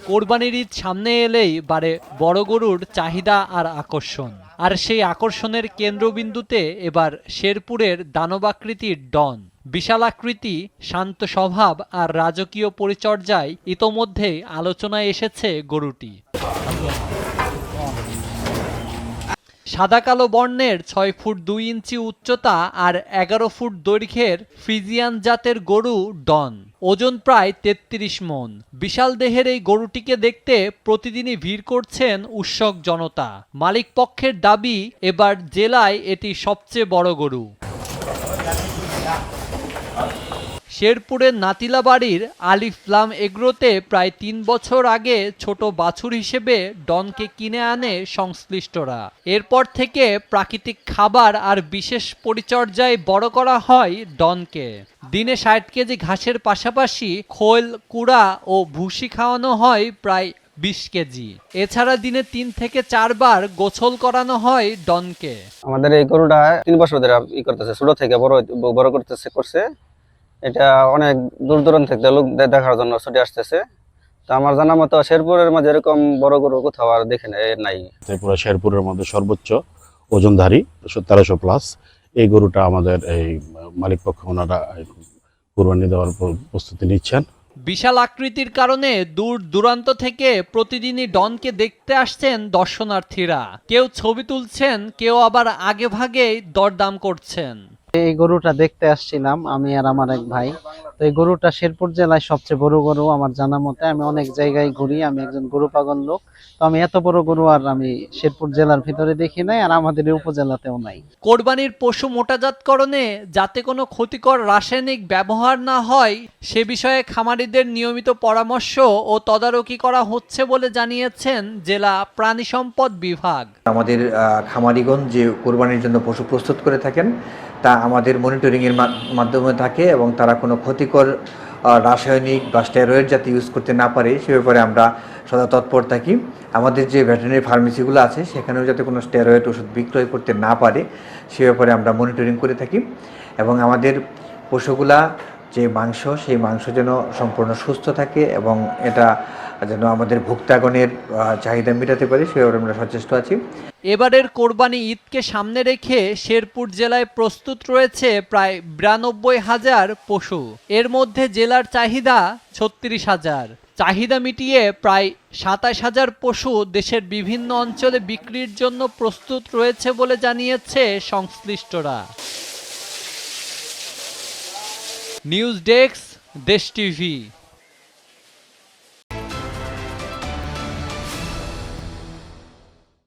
কোরবানির ঈদ সামনে এলেই বাড়ে বড় গরুর চাহিদা আর আকর্ষণ। আর সেই আকর্ষণের কেন্দ্রবিন্দুতে এবার শেরপুরের দানবাকৃতির ডন। বিশাল আকৃতি, শান্ত স্বভাব আর রাজকীয় পরিচর্যায় ইতোমধ্যেই আলোচনায় এসেছে গরুটি। সাদা কালো বর্ণের ৬ ফুট ২ ইঞ্চি উচ্চতা আর ১১ ফুট দৈর্ঘ্যের ফ্রিজিয়ান জাতের গরু ডন। ওজন প্রায় ৩৩ মণ। বিশাল দেহের এই গরুটিকে দেখতে প্রতিদিনই ভিড় করছেন উৎসুক জনতা। মালিক পক্ষের দাবি, এবার জেলায় এটি সবচেয়ে বড় গরু। শেরপুরের নাতিলাবাড়ির আলিফলাম এগ্রোতে প্রায় ৩ বছর আগে ছোট বাছুর হিসেবে ডনকে কিনে আনে সংশ্লিষ্টরা। এরপর থেকে প্রাকৃতিক খাবার আর বিশেষ পরিচর্যায় বড় করা হয় ডনকে। দিনে ৬০ কেজি ঘাসের পাশাপাশি খোল, কুড়া ও ভুসি খাওয়ানো হয় প্রায় ২০ কেজি। এছাড়া দিনে ৩ থেকে ৪ বার গোসল করানো হয় ডনকে। আমাদের এই গরুটা ৩ বছর ধরে করতেছে, ছোট থেকে বড় করছে। এটা অনেক দূর দূরান্ত থেকে লোক দেখার জন্য ছুটে আসতেছে। তো আমার জানা মতো শেরপুরের মাঝে এরকম বড় গরু কোথাও আর দেখে নাই। পুরো শেরপুরের মধ্যে সর্বোচ্চ ওজনধারী ১৩০০ প্লাস এই গরুটা আমাদের এই মালিক পক্ষ ওনারা কুরবানি দেওয়ার প্রস্তুতি নিচ্ছেন। বিশাল আকৃতির কারণে দূর দূরান্ত থেকে প্রতিদিনই ডনকে দেখতে আসছেন দর্শনার্থীরা। কেউ ছবি তুলছেন, কেউ আবার আগে ভাগে দরদাম করছেন। এই গরুটা দেখতে আসছিলাম আমি আর আমার এক ভাই। তো এই গরুটা শেরপুর জেলায় সবচেয়ে বড় গরু আমার জানা মতে। আমি অনেক জায়গায় ঘুরি, আমি একজন গরু পাগল লোক। তো আমি এত বড় গরু আর আমি শেরপুর জেলার ভিতরে দেখি নাই, আর আমাদের এই উপজেলাতেও নাই। কোরবানির পশু মোটাজাতকরণে যাতে কোনো ক্ষতিকর রাসায়নিক ব্যবহার না হয় সে বিষয়ে খামারিদের নিয়মিত পরামর্শ ও তদারকি করা হচ্ছে বলে জানিয়েছেন জেলা প্রাণী সম্পদ বিভাগ। আমাদের খামারিগণ যে কোরবানির জন্য পশু প্রস্তুত করে থাকেন তা আমাদের মনিটরিংয়ের মাধ্যমে থাকে এবং তারা কোনো ক্ষতিকর রাসায়নিক বা স্টেরয়েড যাতে ইউজ করতে না পারে সে ব্যাপারে আমরা সদা তৎপর থাকি। আমাদের যে ভেটেরিনারি ফার্মেসিগুলো আছে সেখানেও যাতে কোনো স্টেরয়েড ওষুধ বিক্রয় করতে না পারে সে ব্যাপারে আমরা মনিটরিং করে থাকি এবং আমাদের পশুগুলা যে মাংস সেই মাংস যেন সম্পূর্ণ সুস্থ থাকে এবং এটা যেন আমাদের ভোক্তাগণের চাহিদা মেটাতে পারে সে ব্যাপারে আমরা সচেষ্ট আছি। এবারের কোরবানি ঈদকে সামনে রেখে শেরপুর জেলায় প্রস্তুত রয়েছে প্রায় ৯২,০০০ পশু। এর মধ্যে জেলার চাহিদা ৩৬,০০০। চাহিদা মিটিয়ে প্রায় ২৭,০০০ পশু দেশের বিভিন্ন অঞ্চলে বিক্রির জন্য প্রস্তুত রয়েছে বলে জানিয়েছে সংশ্লিষ্টরা। নিউজ ডেস্ক, দেশ টিভি।